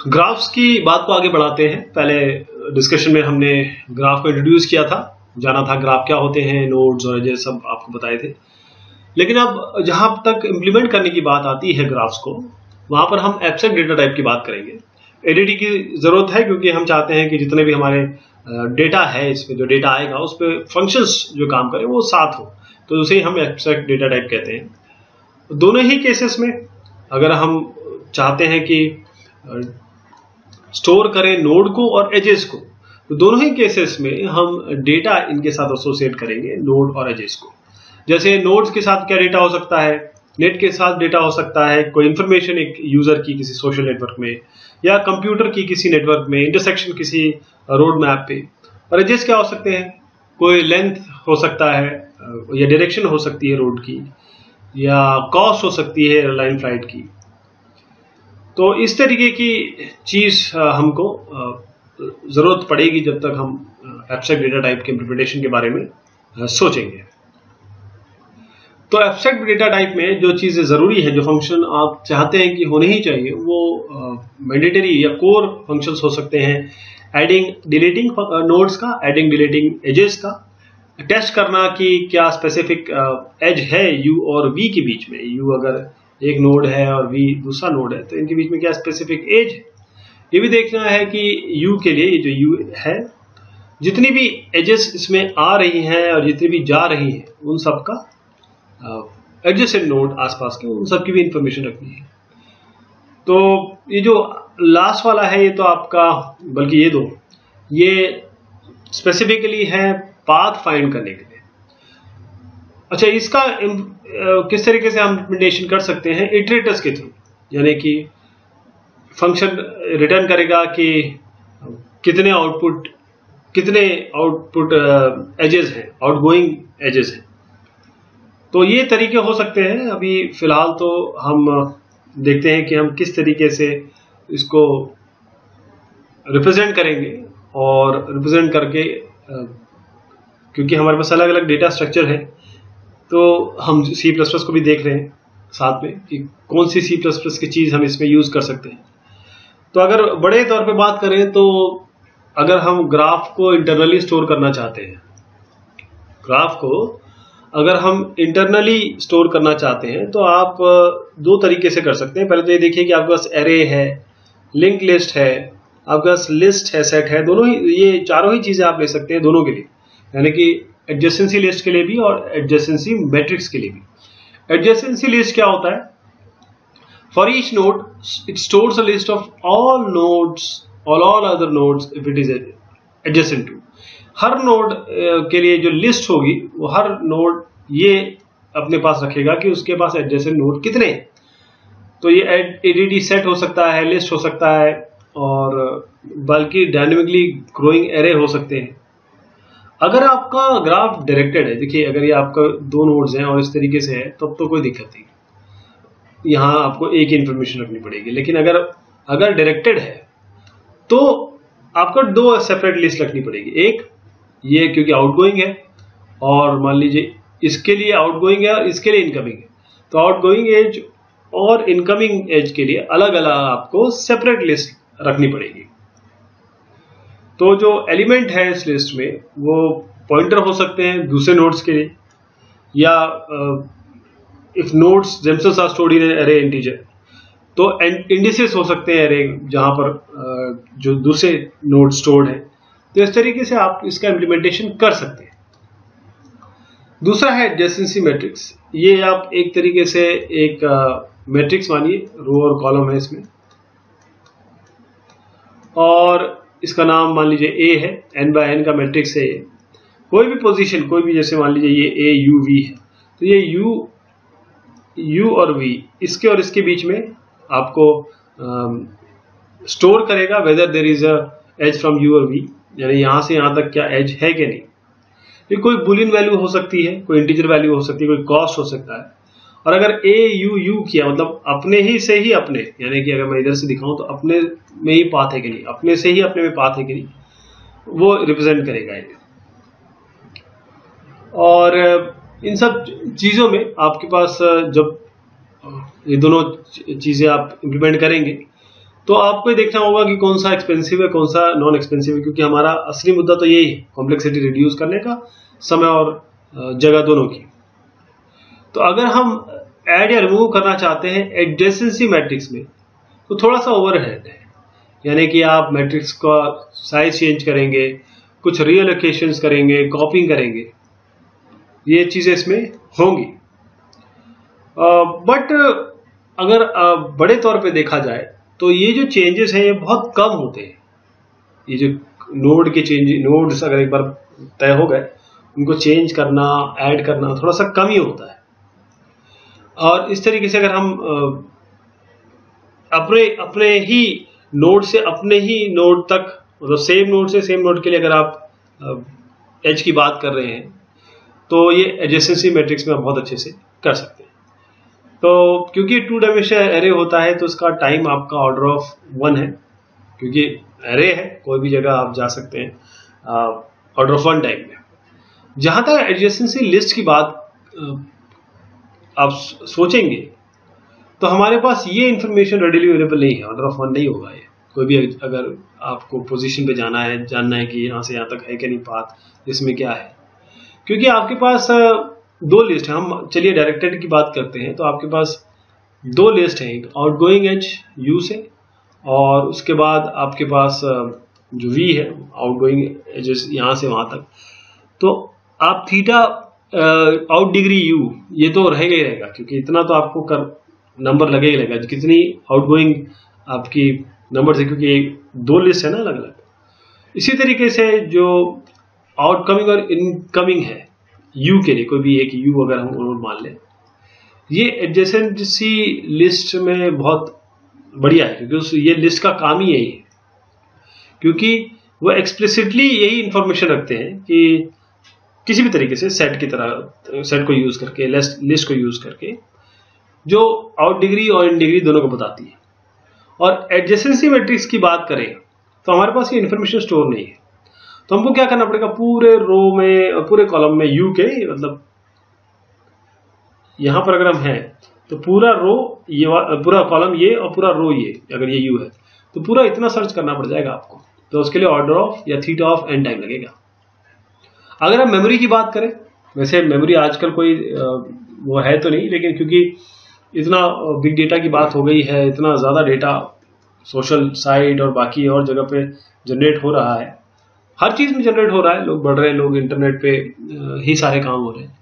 Graphs की बात को आगे बढ़ाते हैं। पहले डिस्कशन में हमने ग्राफ को इंट्रोड्यूस किया था, जाना था ग्राफ क्या होते हैं, नोड्स और एजेस सब आपको बताए थे। लेकिन अब जहां तक इम्प्लीमेंट करने की बात आती है ग्राफ्स को, वहां पर हम एब्स्ट्रैक्ट डेटा टाइप की बात करेंगे। एडीटी की जरूरत है क्योंकि हम चाहते हैं कि जितने भी हमारे डेटा है, इसमें जो डेटा आएगा उस पर फंक्शंस जो काम करें वो साथ हो, तो उसे हम एब्स्ट्रैक्ट डेटा टाइप कहते हैं। दोनों ही केसेस में अगर हम चाहते हैं कि स्टोर करें नोड को और एजेस को, तो दोनों ही केसेस में हम डेटा इनके साथ एसोसिएट करेंगे, नोड और एजेस को। जैसे नोड्स के साथ क्या डेटा हो सकता है, नेट के साथ डेटा हो सकता है, कोई इंफॉर्मेशन एक यूजर की किसी सोशल नेटवर्क में, या कंप्यूटर की किसी नेटवर्क में, इंटरसेक्शन किसी रोड मैप पे। और एजेस क्या हो सकते हैं, कोई लेंथ हो सकता है, या डायरेक्शन हो सकती है रोड की, या कॉस्ट हो सकती है एयरलाइन फ्लाइट की। तो इस तरीके की चीज हमको जरूरत पड़ेगी जब तक हम एब्स्ट्रैक्ट डेटा टाइप के इंटरप्रिटेशन के बारे में सोचेंगे। तो एब्स्ट्रैक्ट डेटा टाइप में जो चीजें जरूरी है, जो फंक्शन आप चाहते हैं कि होने ही चाहिए, वो मैंडेटरी या कोर फंक्शंस हो सकते हैं। एडिंग डिलीटिंग नोड्स का, एडिंग डिलीटिंग एजेस का, टेस्ट करना कि क्या स्पेसिफिक एज है यू और वी के बीच में। यू अगर एक नोड है और वी दूसरा नोड है तो इनके बीच में क्या स्पेसिफिक एज है। ये भी देखना है कि यू के लिए, ये जो यू है, जितनी भी एजेस इसमें आ रही हैं और जितनी भी जा रही हैं उन सब का एडजेसेंट नोड आसपास के, उन सब की भी इंफॉर्मेशन रखनी है। तो ये जो लास्ट वाला है ये तो आपका, बल्कि ये दो, ये स्पेसिफिकली है पाथ फाइंड करने के लिए। अच्छा, इसका किस तरीके से हम इम्प्लीमेंटेशन कर सकते हैं, इटरेटर्स के थ्रू, यानी कि फंक्शन रिटर्न करेगा कि कितने आउटपुट एजेस हैं, आउटगोइंग एजेस हैं। तो ये तरीके हो सकते हैं। अभी फिलहाल तो हम देखते हैं कि हम किस तरीके से इसको रिप्रेजेंट करेंगे, और रिप्रेजेंट करके क्योंकि हमारे पास अलग अलग डेटा स्ट्रक्चर है, तो हम C++ को भी देख रहे हैं साथ में कि कौन सी C++ की चीज़ हम इसमें यूज़ कर सकते हैं। तो अगर बड़े तौर पे बात करें तो अगर हम ग्राफ को इंटरनली स्टोर करना चाहते हैं, ग्राफ को अगर हम इंटरनली स्टोर करना चाहते हैं तो आप दो तरीके से कर सकते हैं। पहले तो ये देखिए कि आपके पास एरे है, लिंक लिस्ट है, आपके पास लिस्ट है, सेट है, दोनों ही, ये चारों ही चीज़ें आप ले सकते हैं दोनों के लिए, यानी कि एडजेसेंसी लिस्ट के लिए भी और एडजेसेंसी मैट्रिक्स के लिए भी। एडजेसेंसी लिस्ट क्या होता है, for each node it stores a list of all nodes all other nodes if it is adjacent to. हर नोड के लिए जो लिस्ट होगी वो हर नोड ये अपने पास रखेगा कि उसके पास एडजेसेंट नोड कितने हैं। तो ये एडीडी सेट हो सकता है, लिस्ट हो सकता है, और बल्कि डायनेमिकली ग्रोइंग एरे हो सकते हैं। अगर आपका ग्राफ डायरेक्टेड है, देखिए अगर ये आपका दो नोड्स हैं और इस तरीके से है तब तो कोई दिक्कत नहीं, यहाँ आपको एक ही इंफॉर्मेशन रखनी पड़ेगी। लेकिन अगर डायरेक्टेड है तो आपको दो सेपरेट लिस्ट रखनी पड़ेगी। एक ये क्योंकि आउटगोइंग है, और मान लीजिए इसके लिए आउटगोइंग है और इसके लिए इनकमिंग है, तो आउटगोइंग एज और इनकमिंग एज के लिए अलग अलग आपको सेपरेट लिस्ट रखनी पड़ेगी। तो जो एलिमेंट है इस लिस्ट में वो पॉइंटर हो सकते हैं दूसरे नोड्स के लिए, या if nodes themselves are stored in array integer, तो इंडिसेस हो सकते हैं एरे जहां पर जो दूसरे नोड स्टोर्ड है। तो इस तरीके से आप इसका इम्प्लीमेंटेशन कर सकते हैं। दूसरा है एडजेसेंसी मैट्रिक्स। ये आप एक तरीके से एक मैट्रिक्स मानिए, रो और कॉलम है इसमें, और इसका नाम मान लीजिए ए है, n बाय n का मैट्रिक्स है। कोई भी पोजीशन, कोई भी, जैसे मान लीजिए ये a u v है, तो ये u और v, इसके और इसके बीच में आपको स्टोर करेगा whether there is a edge from u और v, यानी यहां से यहां तक क्या एज है कि नहीं। ये कोई बुलियन वैल्यू हो सकती है, कोई इंटीजर वैल्यू हो सकती है, कोई कॉस्ट हो सकता है। और अगर a u किया मतलब अपने ही से ही अपने, यानी कि अगर मैं इधर से दिखाऊं तो अपने में ही पाथ है कि नहीं, अपने से ही अपने में पाथ है कि नहीं, वो रिप्रेजेंट करेगा ये। और इन सब चीज़ों में आपके पास जब ये दोनों चीज़ें आप इम्प्लीमेंट करेंगे तो आपको ये देखना होगा कि कौन सा एक्सपेंसिव है, कौन सा नॉन एक्सपेंसिव है, क्योंकि हमारा असली मुद्दा तो यही है, कॉम्प्लेक्सिटी रिड्यूस करने का, समय और जगह दोनों की। तो अगर हम ऐड या रिमूव करना चाहते हैं एडजेसेंसी मैट्रिक्स में, तो थोड़ा सा ओवरहेड है, यानी कि आप मैट्रिक्स का साइज चेंज करेंगे, कुछ रीअलोकेशंस करेंगे, कॉपिंग करेंगे, ये चीज़ें इसमें होंगी। बट अगर बड़े तौर पे देखा जाए तो ये जो चेंजेस हैं ये बहुत कम होते हैं। ये जो नोड के चेंज, नोड्स अगर एक बार तय हो गए, उनको चेंज करना, ऐड करना थोड़ा सा कम ही होता है। और इस तरीके से अगर हम अपने ही नोड से अपने ही नोड तक, मतलब सेम नोड से सेम नोड के लिए अगर आप एज की बात कर रहे हैं, तो ये एडजेसेंसी मैट्रिक्स में आप बहुत अच्छे से कर सकते हैं। तो क्योंकि 2 डायमेंशनल एरे होता है तो इसका टाइम आपका ऑर्डर ऑफ 1 है, क्योंकि एरे है, कोई भी जगह आप जा सकते हैं ऑर्डर ऑफ 1 टाइम में। जहां तक एडजेसेंसी लिस्ट की बात आप सोचेंगे, तो हमारे पास ये इंफॉर्मेशन रेडिली अवेलेबल नहीं है, ऑर्डर ऑफ 1 नहीं होगा ये। कोई भी अगर आपको पोजीशन पे जाना है, जानना है कि यहाँ से यहाँ तक है कि नहीं पाथ, इसमें क्या है, क्योंकि आपके पास 2 लिस्ट है। हम चलिए डायरेक्टेड की बात करते हैं, तो आपके पास 2 लिस्ट है, एक आउटगोइंग एज यू से, और उसके बाद आपके पास जो वी है, आउटगोइंग एजेस यहाँ से वहाँ तक। तो आप थीटा आउट डिग्री यू ये तो रहेगा ही रहेगा, क्योंकि इतना तो आपको नंबर लगेगा ही लगेगा, कितनी आउटगोइंग आपकी नंबर है, क्योंकि 2 लिस्ट है ना अलग अलग। इसी तरीके से जो आउटकमिंग और इनकमिंग है यू के लिए, कोई भी एक यू अगर हम मान लें, ये एडजेसेंसी लिस्ट में बहुत बढ़िया है, क्योंकि ये लिस्ट का काम ही यही है, क्योंकि वो एक्सप्लिसिटली यही इंफॉर्मेशन रखते हैं कि किसी भी तरीके से सेट की तरह, सेट को यूज करके, लिस्ट को यूज करके, जो आउट डिग्री और इन डिग्री दोनों को बताती है। और एडजेसेंसी मैट्रिक्स की बात करें तो हमारे पास ये इंफॉर्मेशन स्टोर नहीं है, तो हमको क्या करना पड़ेगा, पूरे रो में और पूरे कॉलम में यू के, मतलब यहां पर अगर हम हैं तो पूरा रो ये, पूरा कॉलम ये और पूरा रो ये, अगर ये यू है तो पूरा इतना सर्च करना पड़ जाएगा आपको। तो उसके लिए ऑर्डर ऑफ या थीटा ऑफ एन टाइम लगेगा। अगर हम मेमोरी की बात करें, वैसे मेमोरी आजकल कोई वो है तो नहीं, लेकिन क्योंकि इतना बिग डेटा की बात हो गई है, इतना ज़्यादा डेटा सोशल साइट और बाकी और जगह पे जनरेट हो रहा है, हर चीज़ में जनरेट हो रहा है, लोग बढ़ रहे हैं, लोग इंटरनेट पे ही सारे काम हो रहे हैं।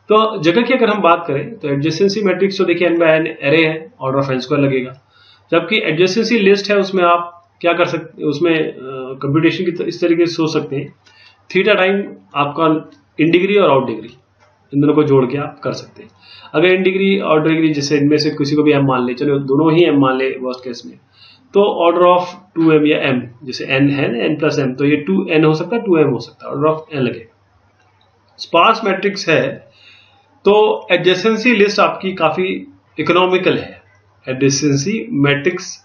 तो जगह की अगर हम बात करें तो एडजेसेंसी मैट्रिक्स तो देखिए n बाय n एरे है, ऑर्डर ऑफ n स्क्वायर लगेगा, जबकि एडजेसेंसी लिस्ट है, उसमें आप क्या कर सकते, उसमें कंप्यूटेशन की इस तरीके से सोच सकते हैं, थीटा टाइम आपका इन डिग्री और आउट डिग्री, इन दोनों को जोड़ के आप कर सकते हैं। अगर इन डिग्री आउट डिग्री जैसे इनमें से किसी को भी m मान ले, चलो दोनों ही m मान ले वर्स्ट केस में, तो ऑर्डर ऑफ 2m या m, जैसे n है n प्लस m, तो ये 2n हो सकता है, 2m हो सकता है, ऑर्डर ऑफ n लगेगा। स्पार्स मैट्रिक्स है तो एडजेसेंसी लिस्ट आपकी काफी इकोनॉमिकल है एडजेसेंसी मैट्रिक्स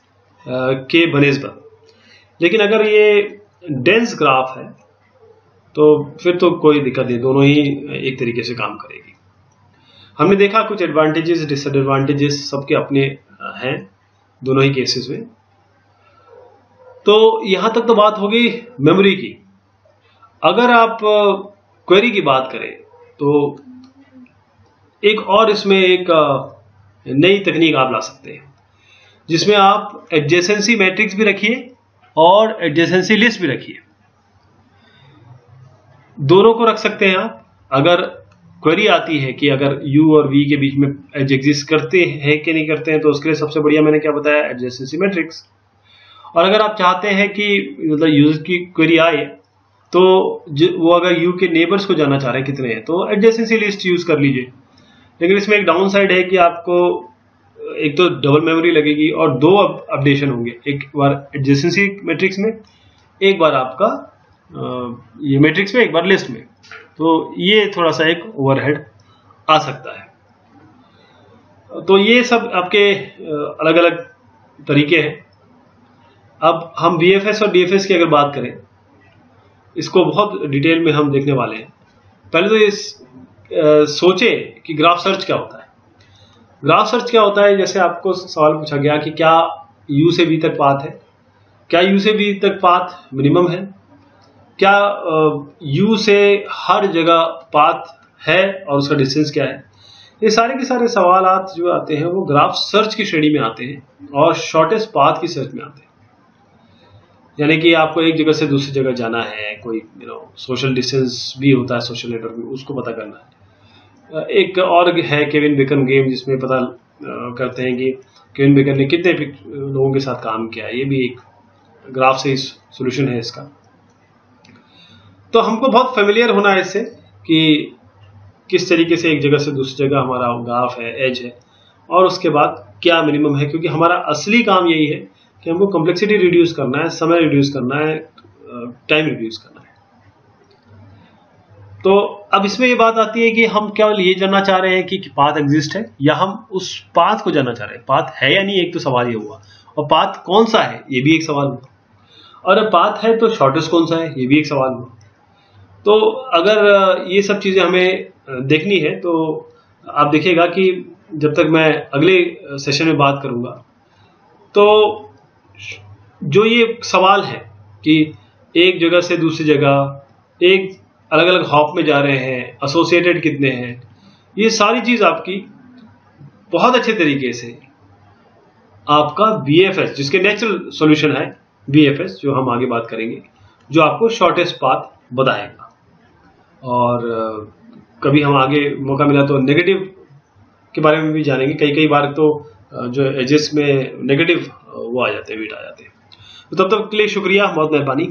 के बनिस्बत। लेकिन अगर ये डेंस ग्राफ है तो फिर तो कोई दिक्कत नहीं, दोनों ही एक तरीके से काम करेगी। हमने देखा कुछ एडवांटेजेस, डिसएडवांटेजेस सबके अपने हैं दोनों ही केसेस में। तो यहां तक तो बात हो गई मेमोरी की। अगर आप क्वेरी की बात करें तो एक और इसमें एक नई तकनीक आप ला सकते हैं, जिसमें आप एडजेसेंसी मैट्रिक्स भी रखिए और एडजेसेंसी लिस्ट भी रखिए, दोनों को रख सकते हैं आप। अगर क्वेरी आती है कि अगर u और v के बीच में एज एग्जिस्ट करते हैं कि नहीं करते हैं, तो उसके लिए सबसे बढ़िया मैंने क्या बताया, एडजेसेंसी मैट्रिक्स। और अगर आप चाहते हैं कि मतलब यूजर की क्वेरी आए तो वो अगर u के नेबर्स को जानना चाह रहे हैं कितने हैं, तो एडजेसेंसी लिस्ट यूज कर लीजिए। लेकिन इसमें एक डाउन साइड है कि आपको एक तो डबल मेमोरी लगेगी और 2 अपडेशन होंगे, एक बार एडजेसेंसी मैट्रिक्स में, एक बार आपका ये मैट्रिक्स में, एक बार लिस्ट में। तो ये थोड़ा सा एक ओवरहेड आ सकता है। तो ये सब आपके अलग अलग तरीके हैं। अब हम VFS और DFS की अगर बात करें, इसको बहुत डिटेल में हम देखने वाले हैं। पहले तो इस सोचे कि ग्राफ सर्च क्या होता है। ग्राफ सर्च क्या होता है, जैसे आपको सवाल पूछा गया कि क्या U से V तक पाथ है, क्या U से V तक पाथ मिनिमम है, क्या U से हर जगह पाथ है और उसका डिस्टेंस क्या है। ये सारे के सारे सवालात जो आते हैं वो ग्राफ सर्च की श्रेणी में आते हैं और शॉर्टेस्ट पाथ की सर्च में आते हैं। यानी कि आपको एक जगह से दूसरी जगह जाना है, कोई सोशल डिस्टेंस भी होता है सोशल नेटवर्क में, उसको पता करना है। एक और है केविन बेकन गेम, जिसमें पता करते हैं कि केविन बेकन ने कितने लोगों के साथ काम किया है। ये भी एक ग्राफ से सोल्यूशन है इसका। तो हमको बहुत फेमिलियर होना है इससे कि किस तरीके से एक जगह से दूसरी जगह हमारा ग्राफ है, एज है, और उसके बाद क्या मिनिमम है, क्योंकि हमारा असली काम यही है कि हमको कॉम्प्लेक्सिटी रिड्यूस करना है, समय रिड्यूस करना है, टाइम रिड्यूस करना है। तो अब इसमें ये बात आती है कि हम केवल ये जानना चाह रहे हैं कि पाथ एग्जिस्ट है, या हम उस पाथ को जानना चाह रहे हैं। पाथ है या नहीं, एक तो सवाल ये हुआ, और पाथ कौन सा है ये भी एक सवाल हुआ, और पाथ है तो शॉर्टेस्ट कौन सा है ये भी एक सवाल हुआ। तो अगर ये सब चीजें हमें देखनी है तो आप देखिएगा कि जब तक मैं अगले सेशन में बात करूंगा, तो जो ये सवाल है कि एक जगह से दूसरी जगह एक अलग अलग हॉप में जा रहे हैं, एसोसिएटेड कितने हैं, ये सारी चीज आपकी बहुत अच्छे तरीके से आपका BFS, जिसके नेचुरल सॉल्यूशन है BFS, जो हम आगे बात करेंगे, जो आपको शॉर्टेस्ट पाथ बताएगा। और कभी हम आगे मौका मिला तो नेगेटिव के बारे में भी जानेंगे। कई बार तो जो एजेस में नेगेटिव वो आ जाते हैं, बीट आ जाते हैं। तो तब तक के लिए शुक्रिया, बहुत मेहरबानी।